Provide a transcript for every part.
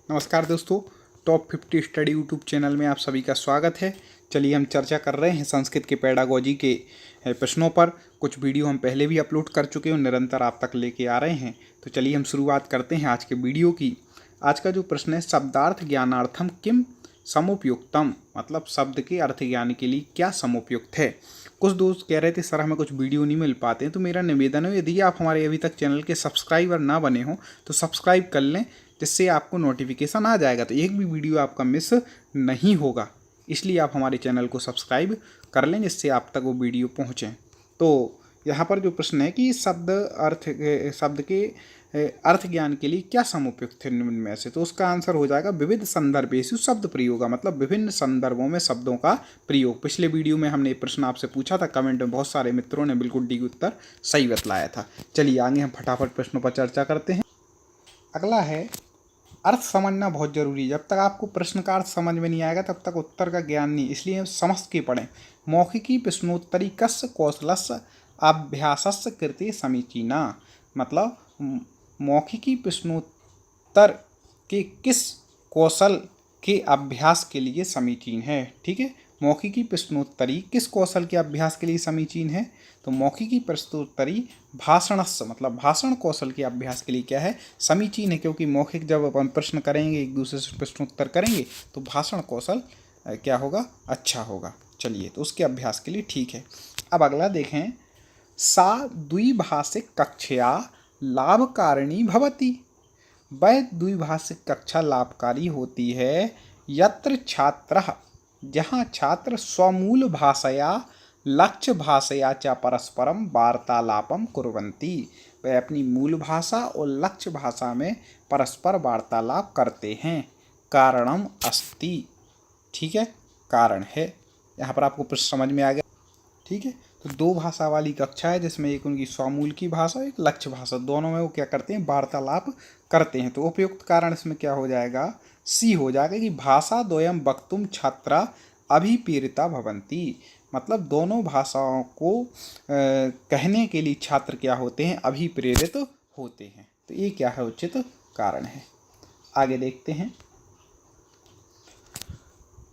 नमस्कार दोस्तों, top 50 study YouTube channel में आप सभी का स्वागत है। चलिए हम चर्चा कर रहे हैं संस्कृत के पेडागोजी के प्रश्नों पर। कुछ वीडियो हम पहले भी अपलोड कर चुके हैं और निरंतर आप तक लेके आ रहे हैं। तो चलिए हम शुरुआत करते हैं आज के वीडियो की। आज का जो प्रश्न है, शब्दार्थ ज्ञानार्थम किम समुपयुक्तम, मतलब शब्द के अर्थ ज्ञान के लिए क्या समुपयुक्त है। कुछ दोस्त कह रहे थे सर हमें कुछ वीडियो नहीं मिल पाते हैं, तो मेरा निवेदन है यदि आप हमारे अभी तक चैनल के सब्सक्राइबर ना बने हो तो सब्सक्राइब कर लें, जिससे आपको नोटिफिकेशन आ जाएगा, तो एक भी वीडियो आपका मिस नहीं होगा। इसलिए आप हमारे चैनल को सब्सक्राइब कर लें जिससे आप तक वो वीडियो पहुँचें। तो यहाँ पर जो प्रश्न है कि शब्द के अर्थ ज्ञान के लिए क्या समुपयुक्त है निम्न में से, तो उसका आंसर हो जाएगा विविध संदर्भेषु शब्द प्रयोग, मतलब विभिन्न संदर्भों में शब्दों का प्रयोग। पिछले वीडियो में हमने एक प्रश्न आपसे पूछा था, कमेंट में बहुत सारे मित्रों ने बिल्कुल ठीक उत्तर सही बतलाया था। चलिए आगे हम फटाफट प्रश्नों पर चर्चा करते हैं। अगला है, अर्थ समझना बहुत जरूरी है। जब तक आपको प्रश्न का अर्थ समझ में नहीं आएगा तब तक उत्तर का ज्ञान नहीं, इसलिए समझ के पढ़ें। मौखिकी प्रश्नोत्तरी कस्य कौशलस्य अभ्यासस्य कृते समीचीना, मतलब मौखिकी प्रश्नोत्तर के किस कौशल के अभ्यास के लिए समीचीन है। ठीक है, मौखिकी प्रश्नोत्तरी किस कौशल के अभ्यास के लिए समीचीन है, तो मौखिकी प्रश्नोत्तरी भाषणस्य, मतलब भाषण कौशल के अभ्यास के लिए क्या है, समीचीन है। क्योंकि मौखिक जब अपन प्रश्न करेंगे, एक दूसरे से प्रश्नोत्तर करेंगे, तो भाषण कौशल क्या होगा, अच्छा होगा। चलिए, तो उसके अभ्यास के लिए ठीक है। अब अगला देखें, सा द्विभाषिक कक्षया लाभकारिणी भवति, वह द्विभाषिक कक्षा लाभकारी होती है यत्र छात्रः, जहाँ छात्र स्वमूल भाषया लक्ष्य भाषया च परस्परम वार्तालापम कुर्वन्ति, वह अपनी मूल भाषा और लक्ष्य भाषा में परस्पर वार्तालाप करते हैं। कारणम अस्ति, ठीक है, कारण है। यहाँ पर आपको प्रश्न समझ में आ गया। ठीक है, तो दो भाषा वाली कक्षा है जिसमें एक उनकी स्वमूल की भाषा, एक लक्ष्य भाषा, दोनों में वो क्या करते हैं, वार्तालाप करते हैं। तो उपयुक्त कारण इसमें क्या हो जाएगा, सी हो जाएगा कि भाषा द्वयम वक्तुम छात्रा अभिप्रेरिता भवन्ति, मतलब दोनों भाषाओं को कहने के लिए छात्र क्या होते हैं, अभिप्रेरित होते हैं। तो ये क्या है, उचित कारण है। आगे देखते हैं,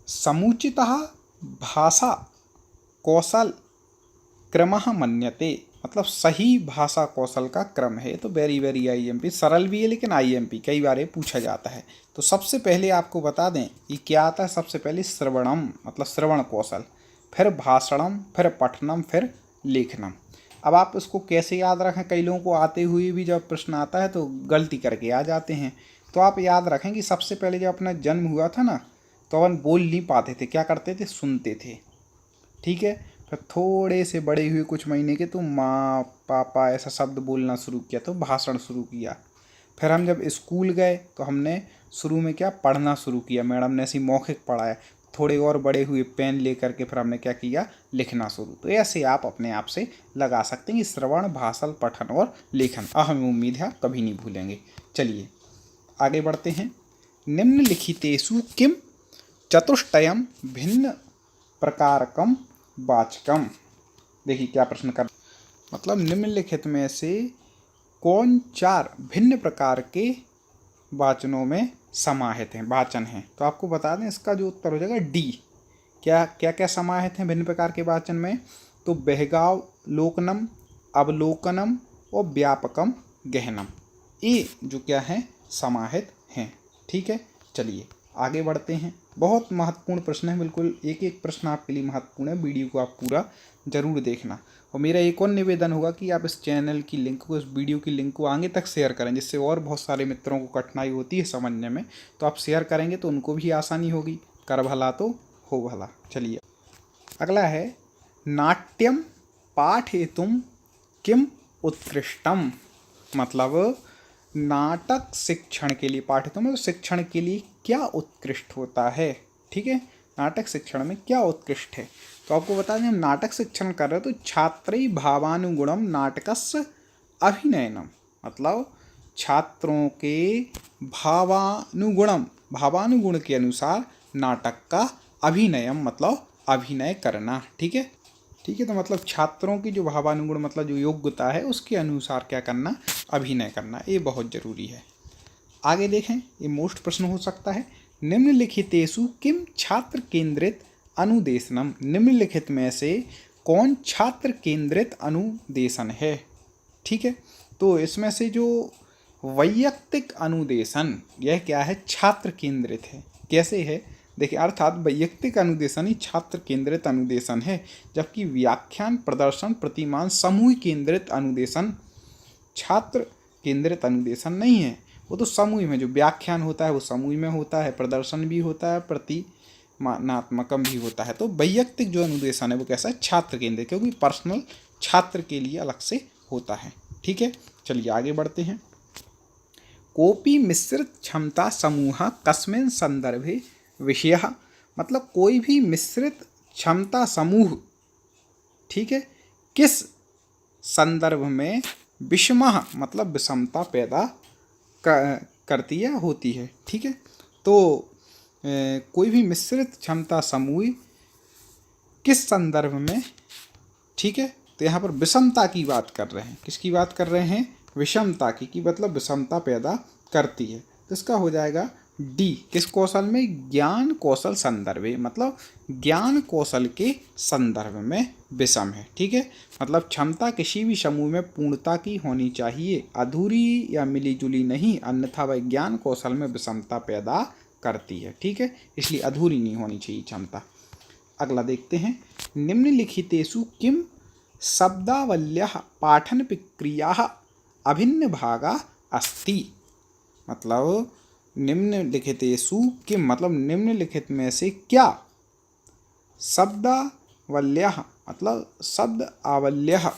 समुचितः भाषा कौशल क्रमः मन्यते, मतलब सही भाषा कौशल का क्रम है। तो वेरी वेरी आईएमपी, सरल भी है लेकिन आईएमपी कई बार ये पूछा जाता है। तो सबसे पहले आपको बता दें ये क्या आता है। सबसे पहले श्रवणम, मतलब श्रवण कौशल, फिर भाषणम, फिर पठनम, फिर लेखनम। अब आप इसको कैसे याद रखें, कई लोगों को आते हुए भी जब प्रश्न आता है तो गलती करके आ जाते हैं। तो आप याद रखें कि सबसे पहले जब अपना जन्म हुआ था ना, तो अपन बोल नहीं पाते थे, क्या करते थे, सुनते थे। ठीक है, फिर थोड़े से बड़े हुए कुछ महीने के तो माँ पापा ऐसा शब्द बोलना शुरू किया, तो भाषण शुरू किया। फिर हम जब स्कूल गए तो हमने शुरू में क्या, पढ़ना शुरू किया, मैडम ने ऐसी मौखिक पढ़ाया। थोड़े और बड़े हुए, पेन लेकर के फिर हमने क्या किया, लिखना शुरू। तो ऐसे आप अपने आप से लगा सकते हैं कि श्रवण, भाषण, पठन और लेखन। हमें उम्मीद है आप कभी नहीं भूलेंगे। चलिए आगे बढ़ते हैं। निम्नलिखितेषु किम चतुष्टयम भिन्न प्रकारकम वाचकम, देखिए क्या प्रश्न कर, मतलब निम्नलिखित में से कौन चार भिन्न प्रकार के वाचनों में समाहित हैं, वाचन हैं। तो आपको बता दें इसका जो उत्तर हो जाएगा डी। क्या क्या क्या समाहित हैं भिन्न प्रकार के वाचन में, तो बहगावलोकनम, अवलोकनम और व्यापकम गहनम, ये जो क्या है, समाहित हैं। ठीक है, चलिए आगे बढ़ते हैं। बहुत महत्वपूर्ण प्रश्न है, बिल्कुल एक एक प्रश्न आपके लिए महत्वपूर्ण है। वीडियो को आप पूरा जरूर देखना। और मेरा एक और निवेदन होगा कि आप इस चैनल की लिंक को, इस वीडियो की लिंक को आगे तक शेयर करें, जिससे और बहुत सारे मित्रों को कठिनाई होती है समझने में। तो आप शेयर करेंगे तो उनको भी आसानी होगी। कर भला तो हो भला। चलिए अगला है, नाट्यम पाठयितुम किम उत्कृष्टम, मतलब नाटक शिक्षण के लिए, पाठ्यक्रम शिक्षण के लिए क्या उत्कृष्ट होता है। ठीक है, नाटक शिक्षण में क्या उत्कृष्ट है। तो आपको बता दें, हम नाटक शिक्षण कर रहे हैं तो छात्रै भावानुगुणम नाटकस्य अभिनयनम, मतलब छात्रों के भावानुगुणम, भावानुगुण के अनुसार नाटक का अभिनयम, मतलब अभिनय करना। ठीक है, ठीक है, तो मतलब छात्रों की जो भावानुगुण, मतलब जो योग्यता है उसके अनुसार क्या करना, अभिनय करना, ये बहुत ज़रूरी है। आगे देखें, ये मोस्ट प्रश्न हो सकता है। निम्नलिखितेषु किम छात्र केंद्रित अनुदेशनम, निम्नलिखित में से कौन छात्र केंद्रित अनुदेशन है। ठीक है, तो इसमें से जो वैयक्तिक अनुदेशन, यह क्या है, छात्र केंद्रित है। कैसे है, देखिए, अर्थात वैयक्तिक अनुदेशन ही छात्र केंद्रित अनुदेशन है, जबकि व्याख्यान, प्रदर्शन, प्रतिमान, समूह केंद्रित अनुदेशन छात्र केंद्रित अनुदेशन नहीं है। वो तो समूह में जो व्याख्यान होता है वो समूह में होता है, प्रदर्शन भी होता है, प्रतिमानात्मकम भी होता है। तो वैयक्तिक जो अनुदेशन है वो कैसा है, छात्र केंद्रित, क्योंकि पर्सनल छात्र के लिए अलग से होता है। ठीक है, चलिए आगे बढ़ते हैं। कोपी मिश्रित क्षमता समूह कस्मिन् संदर्भे विषय, मतलब कोई भी मिश्रित क्षमता समूह, ठीक है, किस संदर्भ में विषमः मतलब विषमता पैदा करती है, होती है। ठीक है, तो कोई भी मिश्रित क्षमता समूह किस संदर्भ में, ठीक है, तो यहाँ पर विषमता की बात कर रहे हैं। किसकी बात कर रहे हैं, विषमता की मतलब विषमता पैदा करती है। तो इसका हो जाएगा डी, किस कौशल में, ज्ञान कौशल संदर्भे, मतलब ज्ञान कौशल के संदर्भ में विषम है। ठीक है, मतलब क्षमता किसी भी समूह में पूर्णता की होनी चाहिए, अधूरी या मिलीजुली नहीं, अन्यथा वह ज्ञान कौशल में विषमता पैदा करती है। ठीक है, इसलिए अधूरी नहीं होनी चाहिए क्षमता। अगला देखते हैं, निम्नलिखितेषु किम शब्दावल्यः पाठन प्रक्रियाः अभिन्न भागा अस्ति, मतलब निम्नलिखितेषु किम मतलब निम्नलिखित में से क्या, शब्दावल्यः मतलब शब्द आवल्यः,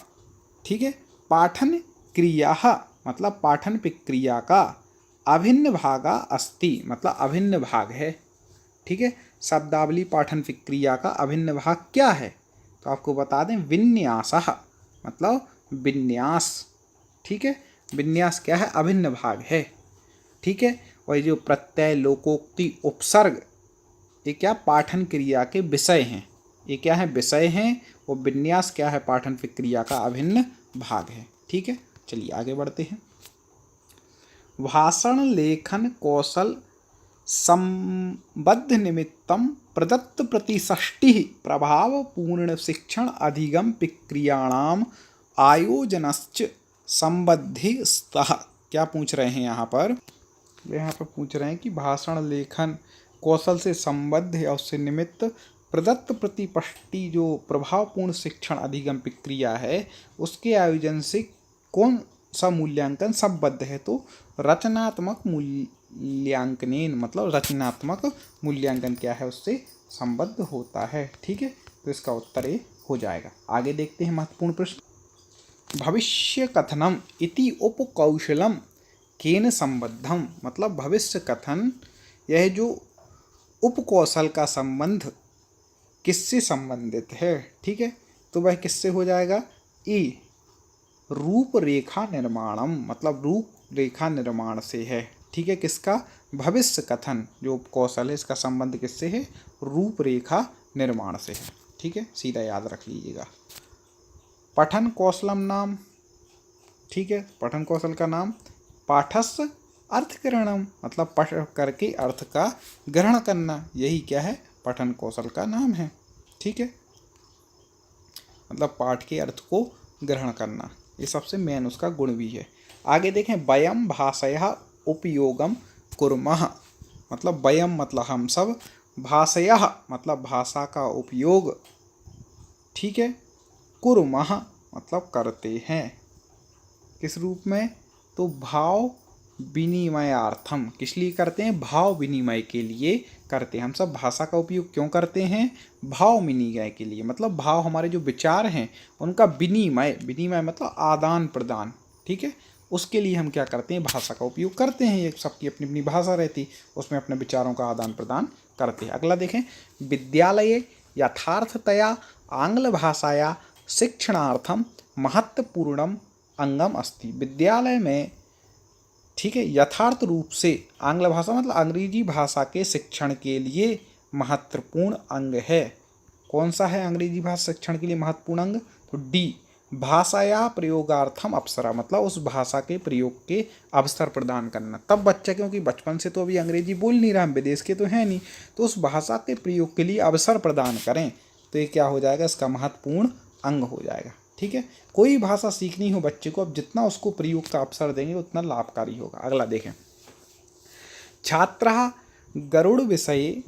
ठीक है, पाठन क्रियाः मतलब पाठन प्रक्रिया का, अभिन्न भागा अस्ति मतलब अभिन्न भाग है। ठीक है, शब्दावली पाठन प्रक्रिया का अभिन्न भाग क्या है, तो आपको बता दें, विन्यासः मतलब विन्यास। ठीक है, विन्यास क्या है, अभिन्न भाग है। ठीक है, और जो प्रत्यय, लोकोक्ति, उपसर्ग, ये क्या पाठन क्रिया के विषय हैं, ये क्या है, विषय हैं, और विन्यास क्या है, पाठन प्रक्रिया का अभिन्न भाग है। ठीक है, चलिए आगे बढ़ते हैं। भाषण लेखन कौशल संबद्ध निमित्तम प्रदत्त प्रतिषष्टि प्रभावपूर्ण शिक्षण अधिगम प्रक्रियाणाम आयोजनश्च संबद्धिस्तः। क्या पूछ रहे हैं यहाँ पर पूछ रहे हैं कि भाषण लेखन कौशल से संबद्ध है और उससे निमित्त प्रदत्त प्रतिपष्टि जो प्रभावपूर्ण शिक्षण अधिगम प्रक्रिया है, उसके आयोजन से कौन सा मूल्यांकन संबद्ध है, तो रचनात्मक मूल्यांकन, मतलब रचनात्मक मूल्यांकन क्या है, उससे संबद्ध होता है। ठीक है, तो इसका उत्तर ये हो जाएगा। आगे देखते हैं महत्वपूर्ण प्रश्न। भविष्य कथनम इति उपकौशलम केन संबद्धम, मतलब भविष्य कथन, यह जो उपकौशल का संबंध किससे संबंधित है। ठीक है, तो वह किससे हो जाएगा, ई रूपरेखा निर्माणम, मतलब रूपरेखा निर्माण से है। ठीक है, किसका, भविष्य कथन जो उपकौशल है, इसका संबंध किससे है, रूपरेखा निर्माण से है। ठीक है, सीधा याद रख लीजिएगा। पठन कौशलम नाम, ठीक है, पठन कौशल का नाम, पाठस्य अर्थग्रहणम मतलब पढ़ करके अर्थ का ग्रहण करना, यही क्या है, पठन कौशल का नाम है। ठीक है, मतलब पाठ के अर्थ को ग्रहण करना, ये सबसे मेन उसका गुण भी है। आगे देखें, वयम भाषया उपयोगम कुर्मः, मतलब वयम मतलब हम सब, भाषया मतलब भाषा का उपयोग, ठीक है, कुर्मः मतलब करते हैं, किस रूप में, तो भाव विनिमयार्थम, किस लिए करते हैं, भाव विनिमय के लिए करते हैं। हम सब भाषा का उपयोग क्यों करते हैं, भाव विनिमय के लिए, मतलब भाव हमारे जो विचार हैं उनका विनिमय, विनिमय मतलब आदान प्रदान। ठीक है, उसके लिए हम क्या करते हैं, भाषा का उपयोग करते हैं। ये सबकी अपनी अपनी भाषा रहती, उसमें अपने विचारों का आदान प्रदान करते हैं। अगला देखें, विद्यालये यथार्थतया आंग्ल भाषाया शिक्षणार्थम महत्वपूर्णम अंगम अस्ति, विद्यालय में, ठीक है, यथार्थ रूप से आंग्ल भाषा मतलब अंग्रेजी भाषा के शिक्षण के लिए महत्वपूर्ण अंग है। कौन सा है अंग्रेजी भाषा शिक्षण के लिए महत्वपूर्ण अंग, तो डी भाषाया प्रयोगार्थम अवसरा, मतलब उस भाषा के प्रयोग के अवसर प्रदान करना। तब बच्चा, क्योंकि बचपन से तो अभी अंग्रेजी बोल नहीं रहा, हम विदेश के तो हैं नहीं, तो उस भाषा के प्रयोग के लिए अवसर प्रदान करें, तो ये क्या हो जाएगा, इसका महत्वपूर्ण अंग हो जाएगा। ठीक है, कोई भाषा सीखनी हो बच्चे को, अब जितना उसको प्रयोग का अवसर देंगे उतना लाभकारी होगा। अगला देखें, छात्रः गरुड़ विषये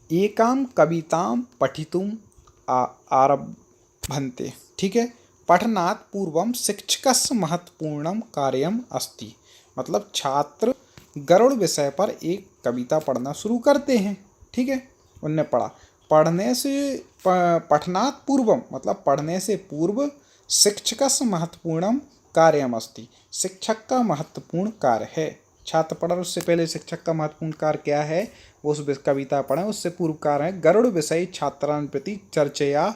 एकां कवितां पठितुम् आरभन्ते। ठीक है, पठनात् पूर्वं शिक्षकस्य महत्वपूर्णं कार्यम् अस्ति, मतलब छात्र गरुड़ विषय पर एक कविता पढ़ना शुरू करते हैं। ठीक है, उनने पढ़ा, पढ़ने से पठनात् पूर्वम, मतलब पढ़ने से पूर्व शिक्षकस्य महत्वपूर्णम कार्यम अस्ति, शिक्षक का महत्वपूर्ण कार्य है। छात्र पढ़, उससे पहले शिक्षक का महत्वपूर्ण कार्य क्या है, वो उस कविता पढ़ें, उससे पूर्व कार्य है गरुड़ विषय छात्रान् प्रति चर्चया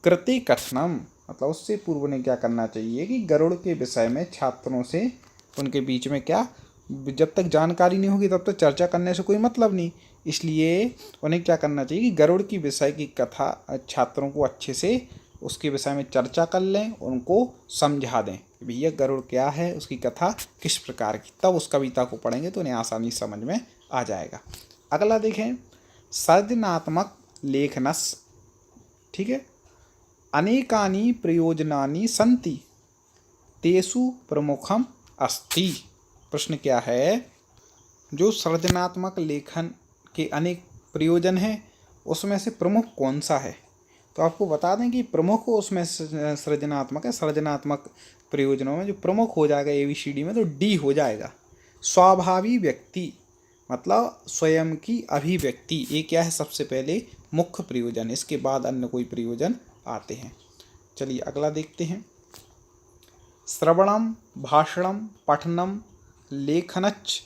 कृति कथनम, मतलब उससे पूर्व ने क्या करना चाहिए कि गरुड़ के विषय में छात्रों से, उनके बीच में क्या, जब तक जानकारी नहीं होगी तब तक चर्चा करने से कोई मतलब नहीं, इसलिए उन्हें क्या करना चाहिए कि गरुड़ की विषय की कथा छात्रों को अच्छे से उसके विषय में चर्चा कर लें, उनको समझा दें कि भैया गरुड़ क्या है, उसकी कथा किस प्रकार की, तब उस कविता को पढ़ेंगे तो उन्हें आसानी समझ में आ जाएगा। अगला देखें, सृजनात्मक लेखनस। ठीक है, अनेकानि प्रयोजनानि सन्ति तेषु प्रमुखम अस्ति। प्रश्न क्या है, जो सृजनात्मक लेखन के अनेक प्रयोजन हैं उसमें से प्रमुख कौन सा है, तो आपको बता दें कि प्रमुख उसमें सृजनात्मक है। सृजनात्मक प्रयोजनों में जो प्रमुख हो जाएगा ABCD में, तो D हो जाएगा। स्वाभाविक व्यक्ति, मतलब स्वयं की अभिव्यक्ति, ये क्या है, सबसे पहले मुख्य प्रयोजन, इसके बाद अन्य कोई प्रयोजन आते हैं। चलिए अगला देखते हैं, श्रवणम भाषणम पठनम लेखनच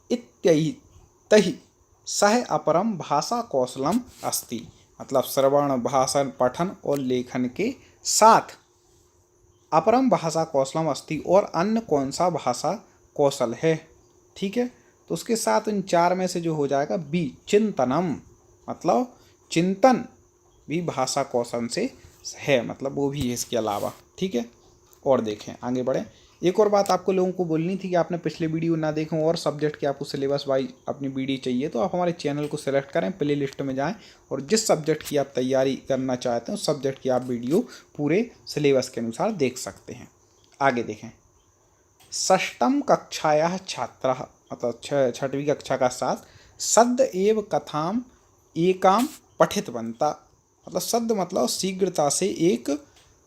इत्यैतैः सह अपरम भाषा कौशलम अस्ति, मतलब श्रवण भाषण पठन और लेखन के साथ अपरम भाषा कौशलम अस्ति, और अन्य कौन सा भाषा कौशल है। ठीक है, तो उसके साथ इन चार में से जो हो जाएगा B चिंतनम, मतलब चिंतन भी भाषा कौशल से है, मतलब वो भी है इसके अलावा। ठीक है, और देखें आगे बढ़ें, एक और बात आपको लोगों को बोलनी थी कि आपने पिछले वीडियो ना देखें और सब्जेक्ट के आपको सिलेबस वाइज अपनी वीडियो चाहिए, तो आप हमारे चैनल को सिलेक्ट करें, प्ले लिस्ट में जाएं और जिस सब्जेक्ट की आप तैयारी करना चाहते हैं उस सब्जेक्ट की आप वीडियो पूरे सिलेबस के अनुसार देख सकते हैं। आगे देखें, षष्ठम कक्षायाः छात्रः, मतलब छठवीं कक्षा का छात्र सद्य एव कथाम एकाम पठितवन्ता, मतलब सद्य मतलब शीघ्रता से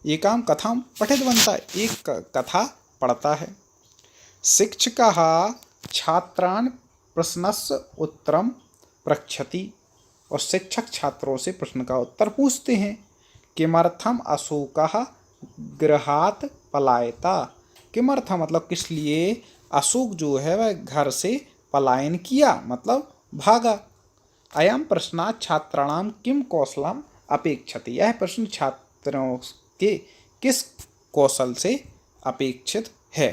एकाम कथाम पठितवन्ता, एक कथा पढ़ता है। शिक्षकः छात्रान् प्रश्नस्य उत्तरम पृच्छति, और शिक्षक छात्रों से प्रश्न का उत्तर पूछते हैं। किमर्थम अशोकः गृहात् पलायता, किमर्थम मतलब किस लिए अशोक जो है वह घर से पलायन किया, मतलब भागा। अयम प्रश्न छात्राणाम किम कौशलम अपेक्षते, यह प्रश्न छात्रों के किस कौशल से अपेक्षित है।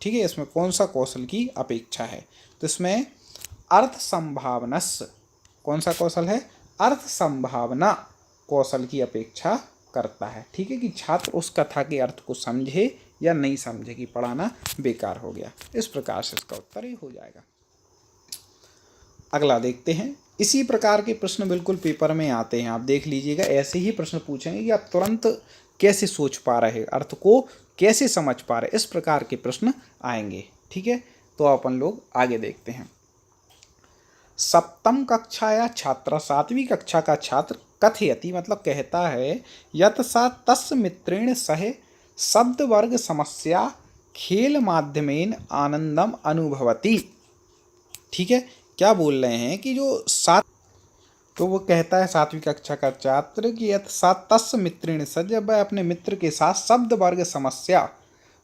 ठीक है, इसमें कौन सा कौशल की अपेक्षा है, तो इसमें अर्थ संभावनस, कौन सा कौशल है, अर्थ संभावना कौशल की अपेक्षा करता है। ठीक है, कि छात्र उस कथा के अर्थ को समझे या नहीं समझे, कि पढ़ाना बेकार हो गया। इस प्रकार से इसका उत्तर ही हो जाएगा। अगला देखते हैं, इसी प्रकार के प्रश्न बिल्कुल पेपर में आते हैं, आप देख लीजिएगा, ऐसे ही प्रश्न पूछेंगे कि आप तुरंत कैसे सोच पा रहे, अर्थ को कैसे समझ पा रहे, इस प्रकार के प्रश्न आएंगे। ठीक है, तो अपन लोग आगे देखते हैं। सप्तम कक्षाया छात्र, सातवीं कक्षा का छात्र कथयति, मतलब कहता है, यत सा तस्य मित्रेण सह शब्द वर्ग समस्या खेल माध्यमेन आनंदम अनुभवति। ठीक है, क्या बोल रहे हैं कि जो तो वो कहता है सातवीं कक्षा का छात्र कि यत सा तस्य मित्रेण सह, जब वह अपने मित्र के साथ शब्द वर्ग समस्या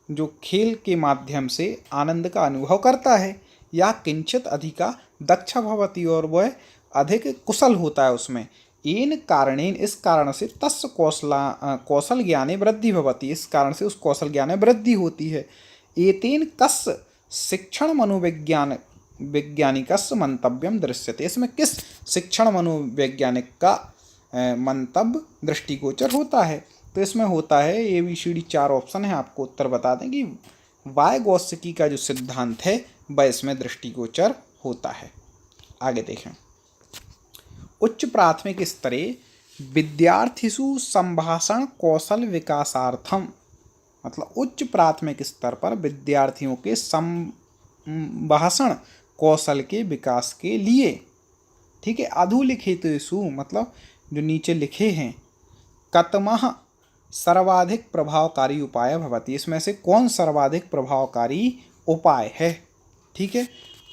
जो खेल के माध्यम से आनंद का अनुभव करता है, या किंचित अधिका दक्ष भवति, और वह अधिक कुशल होता है उसमें। येन कारणेन, इस कारण से तस्य कौशल ज्ञाने वृद्धि भवति, इस कारण से उस कौशल ज्ञान में वृद्धि होती है। एतेन कस्य शिक्षण वैज्ञानिकस्य मंतव्यम दृश्यते, इसमें किस शिक्षण मनोवैज्ञानिक का मंतव्य दृष्टिगोचर होता है, तो तो इसमें होता है ABCD 4 ऑप्शन है, आपको उत्तर बता दें कि वायगोत्स्की का जो सिद्धांत है वह इसमें दृष्टिगोचर होता है। आगे देखें, उच्च प्राथमिक स्तरे विद्यार्थिषु संभाषण कौशल विकासार्थम, मतलब उच्च प्राथमिक स्तर पर विद्यार्थियों के संभाषण कौशल के विकास के लिए, ठीक है, अधोलिखितेषु मतलब जो नीचे लिखे हैं, कतमः सर्वाधिक प्रभावकारी उपाय भवति, इसमें से कौन सर्वाधिक प्रभावकारी उपाय है, ठीक है।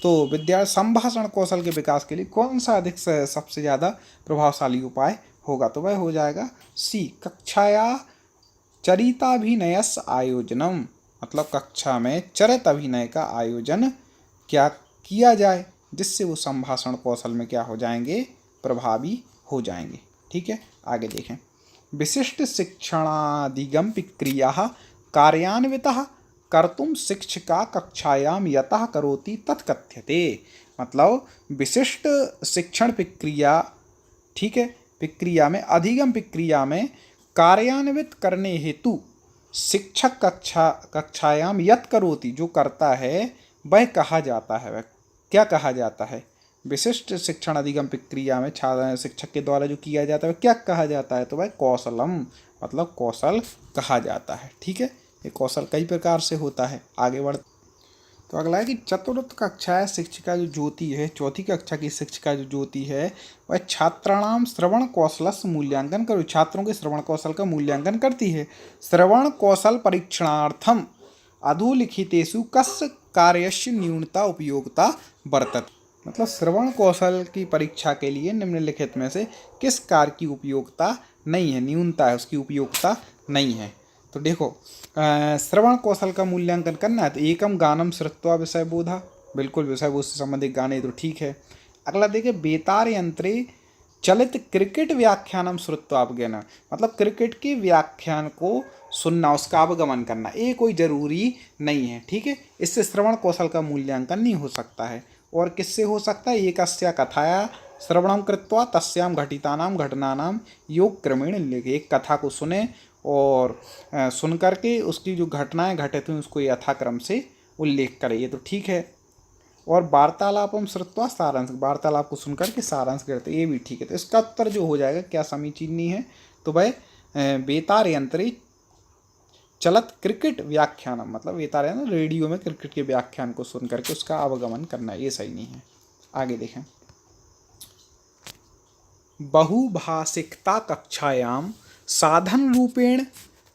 तो संभाषण कौशल के विकास के लिए कौन सा अधिक सबसे ज़्यादा प्रभावशाली उपाय होगा, तो वह हो जाएगा C, कक्षाया चरिताभिनयस्य आयोजनम, मतलब कक्षा में चरित अभिनय का आयोजन क्या किया जाए, जिससे वो संभाषण कौशल में क्या हो जाएंगे, प्रभावी हो जाएंगे, ठीक है। आगे देखें, विशिष्ट शिक्षणादिगम क्रियाः कार्यान्वितः कर्तुम शिक्षिका कक्षायाम यतः करोति तत्कथ्यते, मतलब विशिष्ट शिक्षण प्रक्रिया, ठीक है, प्रक्रिया में अधिगम प्रक्रिया में कार्यान्वित करने हेतु शिक्षक कक्षायाम यत करोति, जो करता है वह कहा जाता है, वह क्या कहा जाता है, विशिष्ट शिक्षण अधिगम प्रक्रिया में शिक्षक के द्वारा जो किया जाता है वह क्या कहा जाता है, तो वह कौशलम, मतलब कौशल कहा जाता है, ठीक है। ये कौशल कई प्रकार से होता है। आगे बढ़, तो अगला है कि चतुर्थ कक्षा शिक्षिका जो ज्योति है, चौथी कक्षा की शिक्षिका जो ज्योति है, वह छात्राणाम श्रवण कौशलस्य मूल्यांकन करो, छात्रों के श्रवण कौशल का मूल्यांकन करती है। श्रवण कौशल परीक्षणार्थम अधोलिखितेषु कस्य कार्यस्य न्यूनता उपयोगिता वर्तते, मतलब श्रवण कौशल की परीक्षा के लिए निम्नलिखित में से किस कार्य की उपयोगिता नहीं है, न्यूनता है, उसकी उपयोगिता नहीं है। तो देखो, श्रवण कौशल का मूल्यांकन करना है तो एकम गानम श्रुत्वा विषय बोधा, बिल्कुल विषय बोध से संबंधित गाने तो ठीक है। अगला देखिए, बेतार यंत्रे चलित क्रिकेट व्याख्यानम श्रुत्वा अवगमन, मतलब क्रिकेट के व्याख्यान को सुनना, उसका अवगमन करना, ये कोई ज़रूरी नहीं है, ठीक है। इससे श्रवण कौशल का मूल्यांकन नहीं हो सकता है। और किससे हो सकता है, एकस्या कथाया श्रवणम कृत्वा तस्याम घटितानाम घटनानाम योग क्रमेण लिखे, एक कथा को सुने और सुन करके उसकी जो घटनाएं घटित हुई उसको यथाक्रम से उल्लेख करे, ये तो ठीक है। और वार्तालापम श्रुत्वा सारांश, वार्तालाप को सुनकर के सारांश करते, ये भी ठीक है। तो इसका उत्तर जो हो जाएगा क्या समीचीन है, तो भाई बेतार यंत्रे चलत क्रिकेट व्याख्यान, मतलब बेतार यंत्र रेडियो में क्रिकेट के व्याख्यान को सुन करके उसका अवगमन करना, ये सही नहीं है। आगे देखें, बहुभाषिकता कक्षायाम साधन रूपेण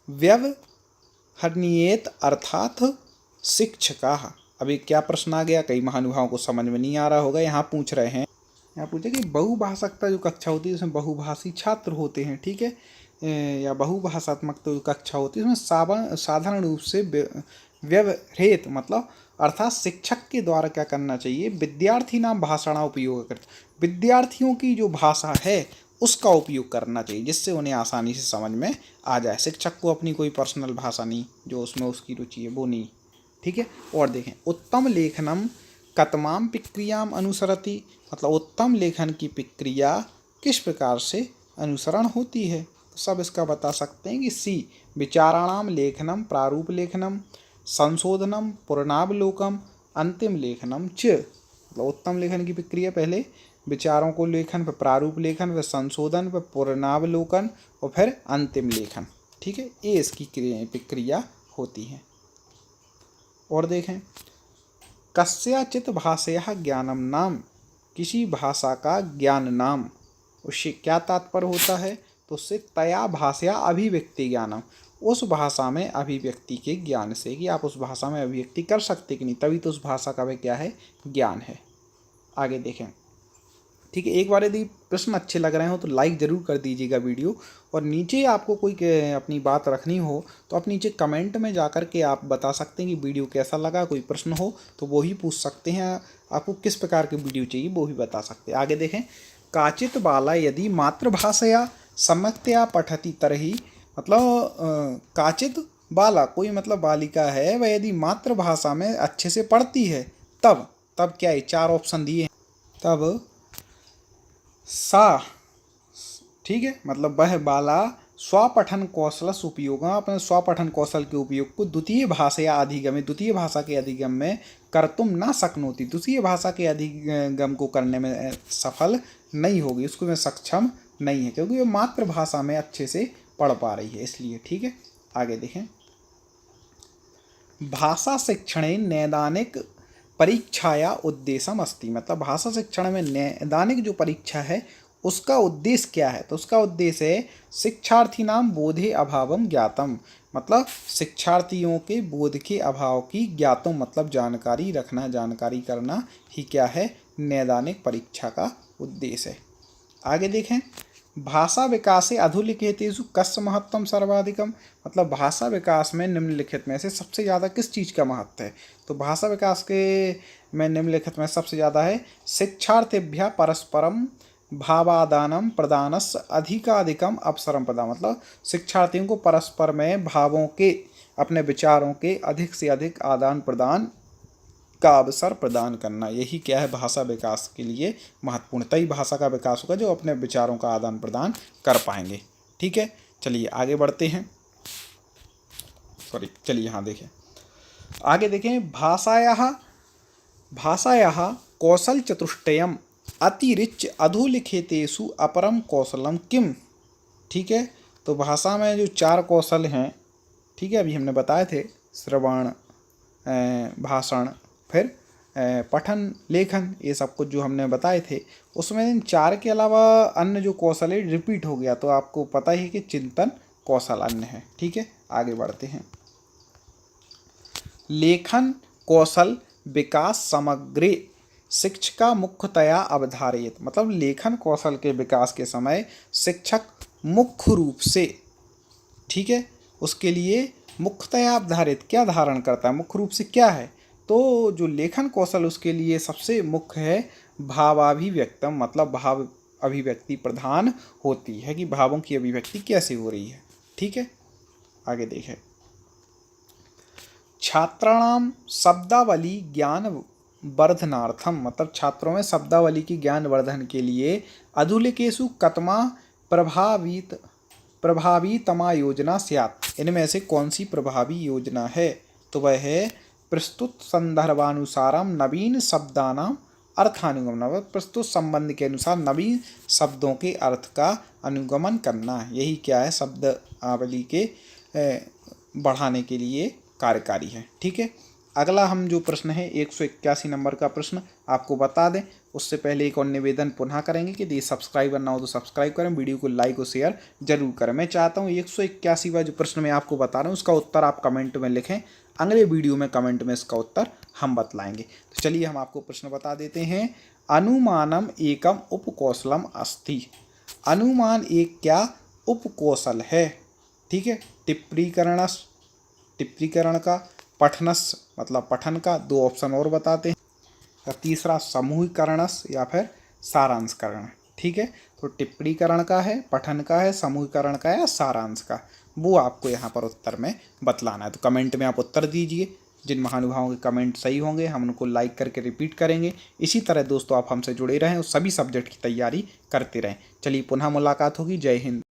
व्यवहरणीयेत अर्थात शिक्षका। अभी क्या प्रश्न आ गया, कई महानुभावों को समझ में नहीं आ रहा होगा। यहाँ पूछ रहे हैं, यहाँ पूछे कि बहुभाषिकता जो कक्षा होती है उसमें बहुभाषी छात्र होते हैं, ठीक है, या बहुभाषात्मक तो कक्षा होती है उसमें साधारण रूप से व्यवहृत, मतलब अर्थात शिक्षक के द्वारा क्या करना चाहिए, विद्यार्थी नाम भाषा उपयोग करते, विद्यार्थियों की जो भाषा है उसका उपयोग करना चाहिए, जिससे उन्हें आसानी से समझ में आ जाए। शिक्षक को अपनी कोई पर्सनल भाषा नहीं, जो उसमें उसकी रुचि है वो नहीं, ठीक है। और देखें, उत्तम लेखनम कतमाम प्रक्रियाम अनुसरति, मतलब उत्तम लेखन की प्रक्रिया किस प्रकार से अनुसरण होती है, तो सब इसका बता सकते हैं कि सी, विचाराणाम लेखनम प्रारूप लेखनम संशोधनम पुनरावलोकम अंतिम लेखनम च, मतलब उत्तम लेखन की प्रक्रिया पहले विचारों को लेखन, फिर प्रारूप लेखन, फिर संशोधन, फिर पुनरावलोकन और फिर अंतिम लेखन, ठीक है, ये इसकी प्रक्रिया होती है। और देखें, कस्याचित भाषया ज्ञानम नाम, किसी भाषा का ज्ञान नाम, उससे क्या तात्पर्य होता है, तो उससे तया भाषया अभिव्यक्ति ज्ञानम, उस भाषा में अभिव्यक्ति के ज्ञान से, कि आप उस भाषा में अभिव्यक्ति कर सकते कि नहीं, तभी तो उस भाषा का वह क्या है, ज्ञान है। आगे देखें, ठीक है। एक बार यदि प्रश्न अच्छे लग रहे हो तो लाइक ज़रूर कर दीजिएगा वीडियो, और नीचे आपको कोई अपनी बात रखनी हो तो आप नीचे कमेंट में जाकर के आप बता सकते हैं कि वीडियो कैसा लगा। कोई प्रश्न हो तो वो ही पूछ सकते हैं, आपको किस प्रकार की वीडियो चाहिए वो भी बता सकते हैं। आगे देखें, काचित बाला यदि मातृभाषया सम्यक्तया पठति तरही, मतलब काचित बाला, कोई मतलब बालिका है, वह यदि मातृभाषा में अच्छे से पढ़ती है तब क्या है, 4 ऑप्शन दिए हैं, तब सा, ठीक है, मतलब वह बाला स्वपठन कौशलस उपयोग, अपने स्वपठन कौशल के उपयोग को द्वितीय भाषा अधिगम, द्वितीय भाषा के अधिगम में कर्तुम न शक्नोति, द्वितीय भाषा के अधिगम को करने में सफल नहीं होगी, उसको में सक्षम नहीं है, क्योंकि वो मातृभाषा में अच्छे से पढ़ पा रही है इसलिए। ठीक है, आगे देखें। भाषा शिक्षणे नैदानिक परीक्षाया उद्देश्यम अस्ति, मतलब भाषा शिक्षण में नैदानिक जो परीक्षा है उसका उद्देश्य क्या है, तो उसका उद्देश्य है शिक्षार्थी नाम बोधे अभावम ज्ञातम, मतलब शिक्षार्थियों के बोध के अभाव की ज्ञातम, मतलब जानकारी रखना, जानकारी करना ही क्या है, नैदानिक परीक्षा का उद्देश्य है। आगे देखें। भाषा विकासे अधोलिखितेषु कस्य महत्वम सर्वाधिकम, मतलब भाषा विकास में निम्नलिखित में से सबसे ज़्यादा किस चीज़ का महत्व है, तो भाषा विकास के में निम्नलिखित में सबसे ज़्यादा है शिक्षार्थिभ्यः परस्परम भावादानम प्रदानस्य अधिकाधिकम अवसरम प्रदान, मतलब शिक्षार्थियों को परस्पर में भावों के, अपने विचारों के अधिक से अधिक आदान प्रदान का अवसर प्रदान करना, यही क्या है भाषा विकास के लिए महत्वपूर्ण। तभी भाषा का विकास होगा जो अपने विचारों का आदान प्रदान कर पाएंगे। ठीक है, चलिए आगे बढ़ते हैं। चलिए यहाँ देखें, आगे देखें। भाषायाः कौशल चतुष्टयम अतिरिच्य अधोलिखितेषु अपरम कौशलम किम। ठीक है, तो भाषा में जो 4 कौशल हैं, ठीक है, अभी हमने बताए थे, श्रवण, भाषण, फिर पठन, लेखन, ये सब कुछ जो हमने बताए थे, उसमें इन 4 के अलावा अन्य जो कौशल है रिपीट हो गया, तो आपको पता ही कि चिंतन कौशल अन्य है। ठीक है, आगे बढ़ते हैं। लेखन कौशल विकास समग्रे शिक्षका मुख्यतया अवधारयेत, मतलब लेखन कौशल के विकास के समय शिक्षक मुख्य रूप से, ठीक है, उसके लिए मुख्यतया अवधारित क्या धारण करता है, मुख्य रूप से क्या है, तो जो लेखन कौशल उसके लिए सबसे मुख्य है भावाभिव्यक्तम, मतलब भाव अभिव्यक्ति प्रधान होती है कि भावों की अभिव्यक्ति कैसे हो रही है। ठीक है, आगे देखें। छात्राणाम शब्दावली ज्ञान वर्धनार्थम, मतलब छात्रों में शब्दावली की ज्ञान वर्धन के लिए अधुलिकेषु कतमा प्रभावीतमा योजना स्यात्, इनमें से कौन सी प्रभावी योजना है, तो वह है प्रस्तुत संदर्भानुसारम नवीन शब्दानाम अर्थानुगमन, प्रस्तुत संबंध के अनुसार नवीन शब्दों के अर्थ का अनुगमन करना, यही क्या है शब्दावली के बढ़ाने के लिए कार्यकारी है। ठीक है, अगला हम जो प्रश्न है 181 नंबर का प्रश्न आपको बता दें, उससे पहले एक और निवेदन पुनः करेंगे कि यदि सब्सक्राइबर ना हो तो सब्सक्राइब करें, वीडियो को लाइक और शेयर जरूर करें। मैं चाहता हूँ 181वां जो प्रश्न मैं आपको बता रहा हूँ उसका उत्तर आप कमेंट में लिखें, अगले वीडियो में कमेंट में इसका उत्तर हम बतलाएंगे। तो चलिए हम आपको प्रश्न बता देते हैं। अनुमानम एकम उपकौशलम अस्ति, अनुमान एक क्या उपकौशल है। ठीक है, टिप्पणीकरण का, पठनस मतलब पठन का, 2 ऑप्शन और बताते हैं, और तीसरा समूहीकरणस या फिर सारांशकरण। ठीक है, तो टिप्पणीकरण का है, पठन का है, समूहीकरण का है या सारांश का, वो आपको यहाँ पर उत्तर में बतलाना है। तो कमेंट में आप उत्तर दीजिए, जिन महानुभावों के कमेंट सही होंगे हम उनको लाइक करके रिपीट करेंगे। इसी तरह दोस्तों आप हमसे जुड़े रहें और सभी सब्जेक्ट की तैयारी करते रहें। चलिए पुनः मुलाकात होगी। जय हिंद।